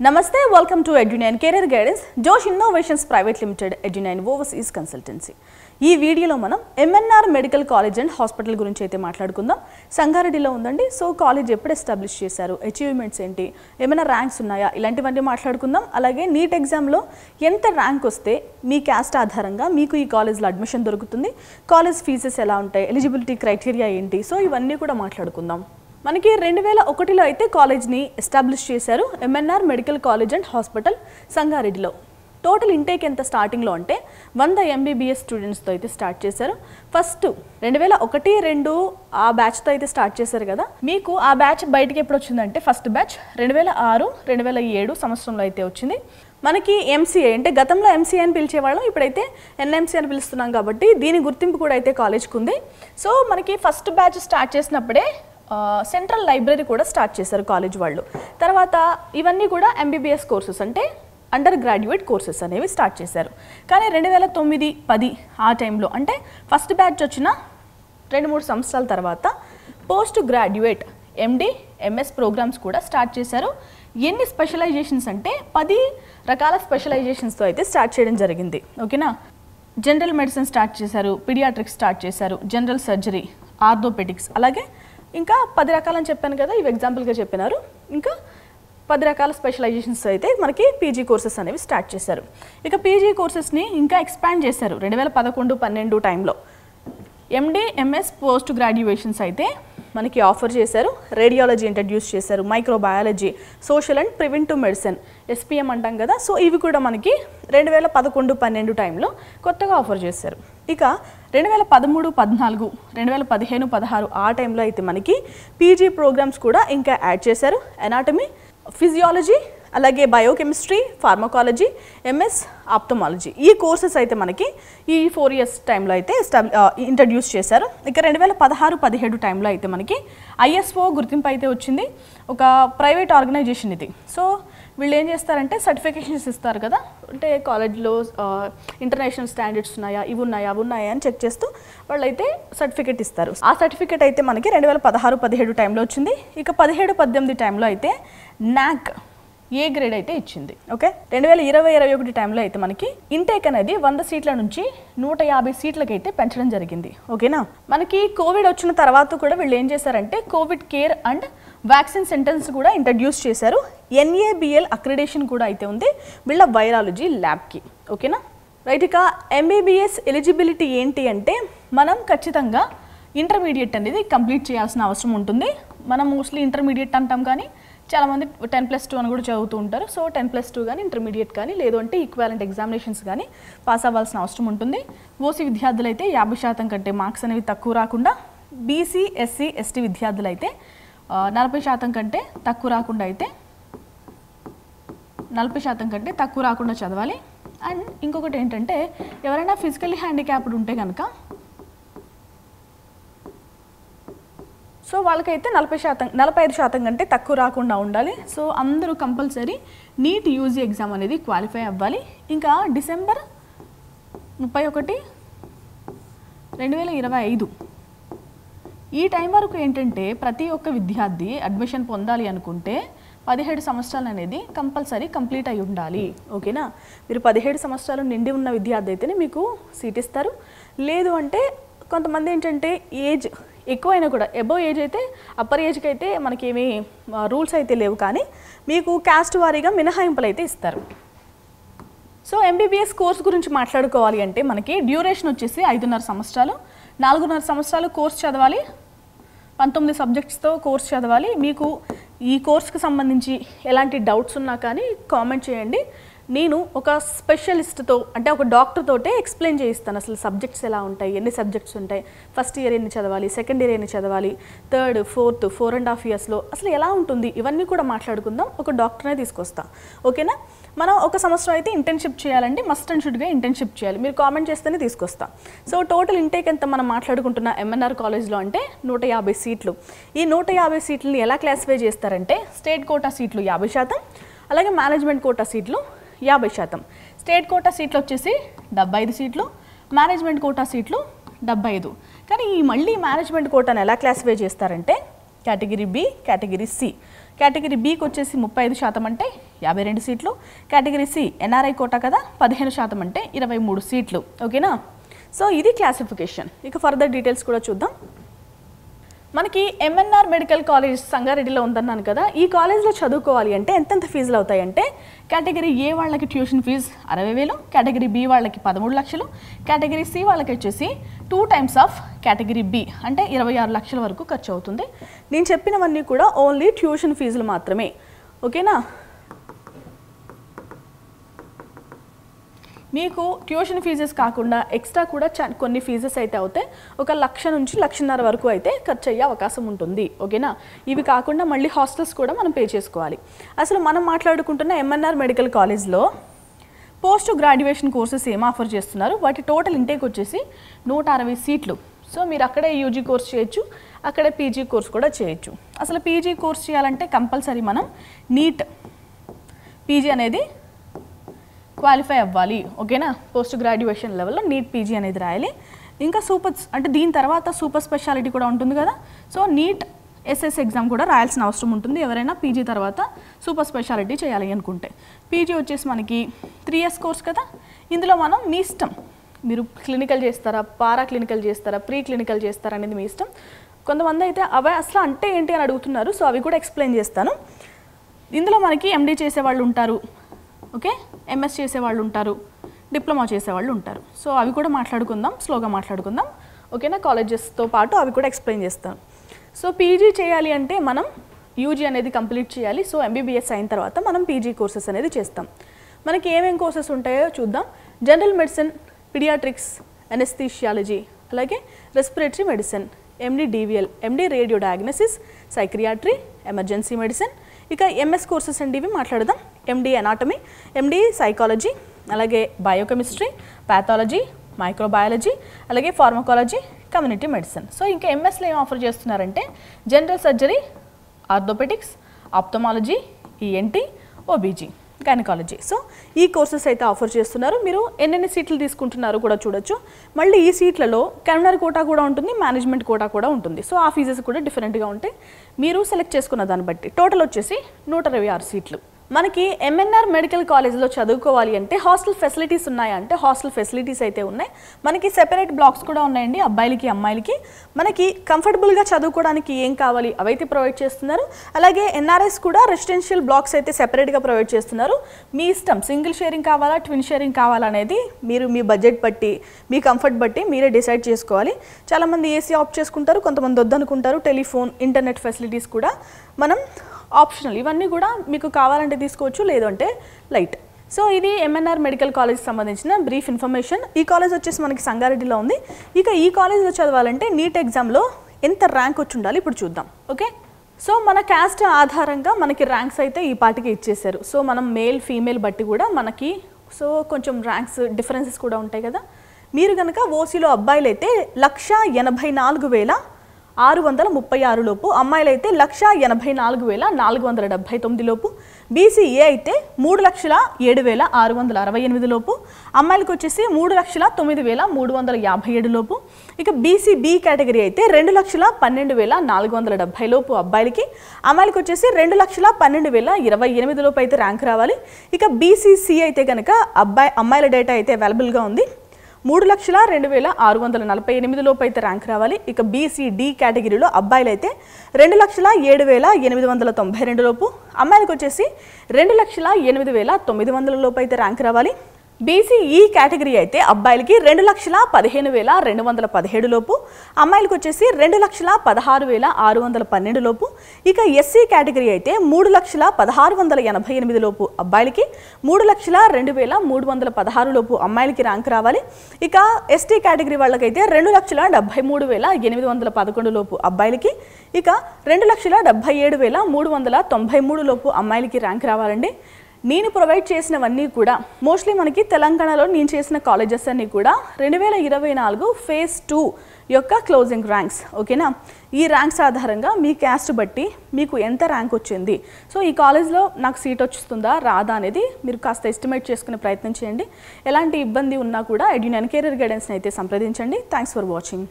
Namaste, welcome to Edu9 Career Guidance, Josh Innovations Private Limited, Edu9 Overseas Consultancy. ఈ వీడియోలో మనం MNR medical college and hospital గురించి అయితే మాట్లాడుకుందాం. సంగారెడ్డిలో ఉందండి. సో కాలేజ్ ఎప్పుడు ఎస్టాబ్లిష్ చేశారు, అచీవ్మెంట్స్ ఏంటి, ఏమైనా ర్యాంక్స్ ఉన్నాయా, ఇలాంటివన్నీ మాట్లాడుకుందాం. అలాగే నీట్ ఎగ్జామ్లో ఎంత ర్యాంక్ వస్తే మీ క్యాస్ట్ ఆధారంగా మీకు ఈ కాలేజ్లో అడ్మిషన్ దొరుకుతుంది, కాలేజ్ ఫీజెస్ ఎలా ఉంటాయి, ఎలిజిబిలిటీ క్రైటీరియా ఏంటి, సో ఇవన్నీ కూడా మాట్లాడుకుందాం. మనకి 2001లో అయితే కాలేజ్ని ఎస్టాబ్లిష్ చేశారు, MNR medical college and hospital సంగారెడ్డిలో. టోటల్ ఇంటేక్ ఎంత స్టార్టింగ్లో అంటే 100 MBBS స్టూడెంట్స్తో అయితే స్టార్ట్ చేశారు. ఫస్ట్ 2001-2 ఆ బ్యాచ్తో అయితే స్టార్ట్ చేశారు కదా. మీకు ఆ బ్యాచ్ బయటికి ఎప్పుడు వచ్చిందంటే ఫస్ట్ బ్యాచ్ 2006-2007 సంవత్సరంలో అయితే వచ్చింది. మనకి ఎంసీఏ అంటే గతంలో ఎంసీఏ అని పిలిచేవాళ్ళం, ఇప్పుడైతే ఎన్ఎంసీ అని పిలుస్తున్నాం కాబట్టి దీని గుర్తింపు కూడా అయితే కాలేజ్కి ఉంది. సో మనకి ఫస్ట్ బ్యాచ్ స్టార్ట్ చేసినప్పుడే సెంట్రల్ లైబ్రరీ కూడా స్టార్ట్ చేశారు కాలేజ్ వాళ్ళు. తర్వాత ఇవన్నీ కూడా MBBS కోర్సెస్ అంటే అండర్ గ్రాడ్యుయేట్ కోర్సెస్ అనేవి స్టార్ట్ చేశారు. కానీ 2009-10 ఆ టైంలో అంటే ఫస్ట్ బ్యాచ్ వచ్చిన 2-3 సంవత్సరాల తర్వాత post graduate MD, MS programmes కూడా స్టార్ట్ చేశారు. ఎన్ని స్పెషలైజేషన్స్ అంటే 10 రకాల స్పెషలైజేషన్స్తో అయితే స్టార్ట్ చేయడం జరిగింది. ఓకేనా, జనరల్ మెడిసిన్ స్టార్ట్ చేశారు, పీడియాట్రిక్స్ స్టార్ట్ చేశారు, జనరల్ సర్జరీ, ఆర్థోపెడిక్స్, అలాగే ఇంకా 10 రకాలని చెప్పాను కదా, ఇవి ఎగ్జాంపుల్గా చెప్పినారు. ఇంకా 10 రకాల స్పెషలైజేషన్స్ అయితే మనకి పీజీ కోర్సెస్ అనేవి స్టార్ట్ చేశారు. ఇక పీజీ కోర్సెస్ని ఇంకా ఎక్స్పాండ్ చేశారు 2011-12 టైంలో. MD, MS పోస్ట్ గ్రాడ్యుయేషన్స్ అయితే మనకి ఆఫర్ చేశారు. రేడియాలజీ ఇంట్రడ్యూస్ చేశారు, microbiology, social and preventive medicine, SPM అంటాం కదా. సో ఇవి కూడా మనకి 2011-12 టైంలో కొత్తగా ఆఫర్ చేశారు. ఇక 2013-14, 2015-16 ఆ టైంలో అయితే మనకి పీజీ ప్రోగ్రామ్స్ కూడా ఇంకా యాడ్ చేశారు. ఎనాటమీ, ఫిజియాలజీ, అలాగే బయోకెమిస్ట్రీ, ఫార్మకాలజీ, MS ఆప్థమాలజీ, ఈ కోర్సెస్ అయితే మనకి ఈ 4 ఇయర్స్ టైంలో అయితే ఇంట్రడ్యూస్ చేశారు. ఇక 2016-17 టైంలో అయితే మనకి ISO గుర్తింపు అయితే వచ్చింది. ఒక ప్రైవేట్ ఆర్గనైజేషన్ ఇది. సో వీళ్ళు ఏం చేస్తారంటే సర్టిఫికేషన్స్ ఇస్తారు కదా, అంటే కాలేజ్లో ఇంటర్నేషనల్ స్టాండర్డ్స్ ఉన్నాయా, ఇవి ఉన్నాయా, అవి ఉన్నాయా అని చెక్ చేస్తూ వాళ్ళైతే సర్టిఫికేట్ ఇస్తారు. ఆ సర్టిఫికేట్ అయితే మనకి 2016-17 టైంలో వచ్చింది. ఇక 17-18 టైంలో అయితే NAC ఏ గ్రేడ్ అయితే ఇచ్చింది. ఓకే, 2020-21 టైంలో అయితే మనకి ఇంటేక్ అనేది 100 సీట్ల నుంచి 150 సీట్లకి అయితే పెంచడం జరిగింది. ఓకేనా, మనకి కోవిడ్ వచ్చిన తర్వాత కూడా వీళ్ళు ఏం చేశారంటే Covid care and vaccine centres కూడా ఇంట్రడ్యూస్ చేశారు. NABL అక్రిడేషన్ కూడా అయితే ఉంది వీళ్ళ వైరాలజీ ల్యాబ్కి. ఓకేనా రైట్. ఇక MBBS ఎలిజిబిలిటీ ఏంటి అంటే మనం ఖచ్చితంగా ఇంటర్మీడియట్ అనేది కంప్లీట్ చేయాల్సిన అవసరం ఉంటుంది. మనం మోస్ట్లీ ఇంటర్మీడియట్ అంటాం, కానీ చాలామంది 10+2 అని కూడా చదువుతూ ఉంటారు. సో 10+2 కానీ ఇంటర్మీడియట్ కానీ లేదు అంటే ఈక్వాలెంట్ ఎగ్జామినేషన్స్ కానీ పాస్ అవ్వాల్సిన అవసరం ఉంటుంది. ఓసీ విద్యార్థులు అయితే 50% కంటే మార్క్స్ అనేవి తక్కువ రాకుండా, BC, SC, ST విద్యార్థులు అయితే 40% కంటే తక్కువ రాకుండా అయితే 40% కంటే తక్కువ రాకుండా చదవాలి. అండ్ ఇంకొకటి ఏంటంటే ఎవరైనా ఫిజికల్లీ హ్యాండిక్యాప్డ్ ఉంటే కనుక సో వాళ్ళకైతే 45% కంటే తక్కువ రాకుండా ఉండాలి. సో అందరూ కంపల్సరీ నీట్ UG ఎగ్జామ్ అనేది క్వాలిఫై అవ్వాలి. ఇంకా డిసెంబర్ 31, 2025 ఈ టైం వరకు ఏంటంటే ప్రతి ఒక్క విద్యార్థి అడ్మిషన్ పొందాలి అనుకుంటే 17 సంవత్సరాలు అనేది కంపల్సరీ కంప్లీట్ అయి ఉండాలి. ఓకేనా, మీరు 17 సంవత్సరాలు నిండి ఉన్న విద్యార్థి అయితేనే మీకు సీట్ ఇస్తారు. లేదు అంటే కొంతమంది ఏంటంటే ఏజ్ ఎక్కువైనా కూడా అబోవ్ ఏజ్ అయితే అప్పర్ ఏజ్కి అయితే మనకేమీ రూల్స్ అయితే లేవు, కానీ మీకు క్యాస్ట్ వారీగా మినహాయింపులు అయితే ఇస్తారు. సో MBBS కోర్స్ గురించి మాట్లాడుకోవాలి అంటే మనకి డ్యూరేషన్ వచ్చేసి 5.5 సంవత్సరాలు, 4.5 సంవత్సరాలు కోర్స్ చదవాలి, 19 సబ్జెక్ట్స్తో కోర్స్ చదవాలి. మీకు ఈ కోర్స్కి సంబంధించి ఎలాంటి డౌట్స్ ఉన్నా కానీ కామెంట్ చేయండి. నేను ఒక స్పెషలిస్ట్తో అంటే ఒక డాక్టర్ తోటే ఎక్స్ప్లెయిన్ చేయిస్తాను అసలు సబ్జెక్ట్స్ ఎలా ఉంటాయి, ఎన్ని సబ్జెక్ట్స్ ఉంటాయి, ఫస్ట్ ఇయర్ ఎన్ని చదవాలి, సెకండ్ ఇయర్ ఎన్ని చదవాలి, థర్డ్, ఫోర్త్, 4.5 ఇయర్స్లో అసలు ఎలా ఉంటుంది, ఇవన్నీ కూడా మాట్లాడుకుందాం. ఒక డాక్టర్నే తీసుకొస్తా. ఓకేనా, మనం ఒక సంవత్సరం అయితే ఇంటర్న్షిప్ చేయాలండి, మస్ట్ అండ్ షుడ్గా ఇంటర్న్షిప్ చేయాలి. మీరు కామెంట్ చేస్తేనే తీసుకొస్తా. సో టోటల్ ఇంటేక్ ఎంత మనం మాట్లాడుకుంటున్న ఎంఎన్ఆర్ కాలేజ్లో అంటే 150 సీట్లు. ఈ 150 సీట్లని ఎలా క్లాసిఫై చేస్తారంటే స్టేట్ కోటా సీట్లు 50%, అలాగే మేనేజ్మెంట్ కోటా సీట్లు 50%. స్టేట్ కోటా సీట్లు వచ్చేసి 75 సీట్లు, మేనేజ్మెంట్ కోటా సీట్లు 75. కానీ ఈ మళ్ళీ మేనేజ్మెంట్ కోటాను ఎలా క్లాసిఫై చేస్తారంటే category B, category C. Category బికి వచ్చేసి 35% అంటే 52 సీట్లు. కేటగిరీ సి ఎన్ఆర్ఐ కోటా కదా, 15% అంటే 23 సీట్లు. ఓకేనా? సో ఇది క్లాసిఫికేషన్. ఇక ఫర్దర్ డీటెయిల్స్ కూడా చూద్దాం. మనకి ఎంఎన్ఆర్ మెడికల్ కాలేజ్ సంగారెడ్డిలో ఉందన్నాను కదా, ఈ కాలేజ్లో చదువుకోవాలి అంటే ఎంతెంత ఫీజులు అవుతాయంటే కేటగిరీ ఏ వాళ్ళకి ట్యూషన్ ఫీజు 60,000, కేటగిరీ బి వాళ్ళకి 13 లక్షలు, కేటగిరీ సి వాళ్ళకి వచ్చేసి 2 టైమ్స్ ఆఫ్ కేటగిరీ బి అంటే 26 లక్షల వరకు ఖర్చు అవుతుంది. నేను చెప్పినవన్నీ కూడా ఓన్లీ ట్యూషన్ ఫీజులు మాత్రమే. ఓకేనా? మీకు ట్యూషన్ ఫీజెస్ కాకుండా ఎక్స్ట్రా కూడా కొన్ని ఫీజెస్ అయితే అవుతాయి. 1 లక్ష నుంచి 1.5 లక్షల వరకు అయితే ఖర్చు అయ్యే అవకాశం ఉంటుంది. ఓకేనా? ఇవి కాకుండా మళ్ళీ హాస్టల్స్ కూడా మనం పే చేసుకోవాలి. అసలు మనం మాట్లాడుకుంటున్న ఎంఎన్ఆర్ మెడికల్ కాలేజ్లో పోస్ట్ గ్రాడ్యుయేషన్ కోర్సెస్ ఏం ఆఫర్ చేస్తున్నారు, వాటి టోటల్ ఇంటేక్ వచ్చేసి 160 సీట్లు. సో మీరు అక్కడే యూజీ కోర్స్ చేయొచ్చు, అక్కడే పీజీ కోర్స్ కూడా చేయొచ్చు. అసలు పీజీ కోర్స్ చేయాలంటే కంపల్సరీ మనం నీట్ పీజీ అనేది క్వాలిఫై అవ్వాలి. ఓకేనా? పోస్ట్ గ్రాడ్యుయేషన్ లెవెల్లో నీట్ పీజీ అనేది రాయాలి. ఇంకా అంటే దీని తర్వాత సూపర్ స్పెషాలిటీ కూడా ఉంటుంది కదా, సో నీట్ ఎస్ఎస్ ఎగ్జామ్ కూడా రాయాల్సిన అవసరం ఉంటుంది ఎవరైనా పీజీ తర్వాత సూపర్ స్పెషాలిటీ చేయాలి అనుకుంటే. పీజీ వచ్చేసి మనకి 3 years కోర్స్ కదా, ఇందులో మనం మీ ఇష్టం, మీరు క్లినికల్ చేస్తారా, పారా క్లినికల్ చేస్తారా, ప్రీ క్లినికల్ చేస్తారా అనేది మీ ఇష్టం. కొంతమంది అయితే అవి అసలు అంటే ఏంటి అని అడుగుతున్నారు, సో అవి కూడా ఎక్స్ప్లెయిన్ చేస్తాను. ఇందులో మనకి ఎండీ చేసేవాళ్ళు ఉంటారు, ఓకే, ఎంఎస్ చేసేవాళ్ళు ఉంటారు, డిప్లొమా చేసేవాళ్ళు ఉంటారు. సో అవి కూడా మాట్లాడుకుందాం, స్లోగా మాట్లాడుకుందాం. ఓకేనా? కాలేజెస్తో పాటు అవి కూడా ఎక్స్ప్లెయిన్ చేస్తాను. సో పీజీ చేయాలి అంటే మనం యూజీ అనేది కంప్లీట్ చేయాలి. సో ఎంబీబీఎస్ అయిన తర్వాత మనం పీజీ కోర్సెస్ అనేది చేస్తాం. మనకి ఏమేం కోర్సెస్ ఉంటాయో చూద్దాం. జనరల్ మెడిసిన్, పీడియాట్రిక్స్, ఎనెస్థీషియాలజీ, అలాగే రెస్పిరేటరీ మెడిసిన్, ఎండి డివిఎల్, ఎండి radio diagnosis, psychiatry, emergency medicine. ఇక ఎంఎస్ కోర్సెస్ అండి ఇవి మాట్లాడదాం. ఎండి అనాటమీ, ఎండి సైకాలజీ, అలాగే బయోకెమిస్ట్రీ, ప్యాథాలజీ, మైక్రోబయాలజీ, అలాగే ఫార్మకాలజీ, కమ్యూనిటీ మెడిసిన్. సో ఇంకా ఎంఎస్లో ఏం ఆఫర్ చేస్తున్నారంటే general surgery, orthopaedics, ophthalmology, ENT, OBG, gynaecology. So ఈ కోర్సెస్ అయితే ఆఫర్ చేస్తున్నారు. మీరు ఎన్నెన్ని సీట్లు తీసుకుంటున్నారో కూడా చూడొచ్చు. మళ్ళీ ఈ సీట్లలో కెమినరీ కోటా కూడా ఉంటుంది, మేనేజ్మెంట్ కోటా కూడా ఉంటుంది. సో ఆ ఫీజెస్ కూడా డిఫరెంట్గా ఉంటాయి. మీరు సెలెక్ట్ చేసుకున్న దాన్ని బట్టి టోటల్ వచ్చేసి 126 సీట్లు. మనకి ఎంఎన్ఆర్ మెడికల్ కాలేజ్లో చదువుకోవాలి అంటే హాస్టల్ ఫెసిలిటీస్ ఉన్నాయా అంటే హాస్టల్ ఫెసిలిటీస్ అయితే ఉన్నాయి. మనకి సెపరేట్ బ్లాక్స్ కూడా ఉన్నాయండి అబ్బాయిలకి అమ్మాయిలకి. మనకి కంఫర్టబుల్గా చదువుకోవడానికి ఏం కావాలి అవైతే ప్రొవైడ్ చేస్తున్నారు. అలాగే ఎన్ఆర్ఎస్ కూడా రెసిడెన్షియల్ బ్లాక్స్ అయితే సెపరేట్గా ప్రొవైడ్ చేస్తున్నారు. మీ ఇష్టం, సింగిల్ షేరింగ్ కావాలా, ట్విన్ షేరింగ్ కావాలా అనేది మీరు మీ బడ్జెట్ బట్టి, మీ కంఫర్ట్ బట్టి మీరే డిసైడ్ చేసుకోవాలి. చాలామంది ఏసీ ఆప్ట్ చేసుకుంటారు, కొంతమంది వద్దనుకుంటారు. టెలిఫోన్, ఇంటర్నెట్ ఫెసిలిటీస్ కూడా మనం ఆప్షనల్, ఇవన్నీ కూడా మీకు కావాలంటే తీసుకోవచ్చు, లేదంటే లైట్. సో ఇది ఎంఎన్ఆర్ మెడికల్ కాలేజ్ సంబంధించిన బ్రీఫ్ ఇన్ఫర్మేషన్. ఈ కాలేజ్ వచ్చేసి మనకి సంగారెడ్డిలో ఉంది. ఇక ఈ కాలేజ్లో చదవాలంటే నీట్ ఎగ్జామ్లో ఎంత ర్యాంక్ వచ్చి ఉండాలి ఇప్పుడు చూద్దాం. ఓకే, సో మన క్యాస్ట్ ఆధారంగా మనకి ర్యాంక్స్ అయితే ఈ పాటికి ఇచ్చేసారు. సో మనం మేల్ ఫీమేల్ బట్టి కూడా మనకి సో కొంచెం ర్యాంక్స్ డిఫరెన్సెస్ కూడా ఉంటాయి కదా. మీరు కనుక ఓసీలో అబ్బాయిలు అయితే 184,636 లోపు, అమ్మాయిలు అయితే 184,479 లోపు, బీసీఏ అయితే 3,07,668 లోపు, అమ్మాయిలకు వచ్చేసి 3,09,357 లోపు. ఇక బీసీబీ కేటగిరీ అయితే 2,12,470 లోపు అబ్బాయిలకి, అమ్మాయిలకు వచ్చేసి 2,12,028 లోపు అయితే ర్యాంక్ రావాలి. ఇక బీసీసీ అయితే కనుక అమ్మాయిల డేటా అయితే అవైలబుల్గా ఉంది, 3,02,648 లోపు అయితే ర్యాంక్ రావాలి. ఇక బీసీడీ కేటగిరీలో అబ్బాయిలు అయితే 2,07,892 లోపు, అమ్మాయిలకు వచ్చేసి 2,08,900 లోపు అయితే ర్యాంక్ రావాలి. బీసీఈ కేటగిరీ అయితే అబ్బాయిలకి 2,15,217 లోపు, అమ్మాయిలకు వచ్చేసి 2,16,612 లోపు. ఇక ఎస్సీ కేటగిరీ అయితే 3,16,88 లోపు అబ్బాయిలకి, 3,02,316 లోపు అమ్మాయిలకి ర్యాంక్ రావాలి. ఇక ఎస్టీ కేటగిరీ వాళ్ళకైతే 2,73,811 లోపు అబ్బాయిలకి, ఇక 2,77,393 లోపు అమ్మాయిలకి ర్యాంక్ రావాలండి. నేను ప్రొవైడ్ చేసినవన్నీ కూడా మోస్ట్లీ మనకి తెలంగాణలో నేను చేసిన కాలేజెస్ అన్నీ కూడా 2024 phase 2 యొక్క క్లోజింగ్ ర్యాంక్స్. ఓకేనా, ఈ ర్యాంక్స్ ఆధారంగా మీ క్యాస్ట్ బట్టి మీకు ఎంత ర్యాంక్ వచ్చింది, సో ఈ కాలేజ్లో నాకు సీట్ వస్తుందా రాదా అనేది మీరు కాస్త ఎస్టిమేట్ చేసుకునే ప్రయత్నం చేయండి. ఎలాంటి ఇబ్బంది ఉన్నా కూడా ఎడ్యునైన్ కెరీర్ గైడెన్స్ని అయితే సంప్రదించండి. Thanks for watching.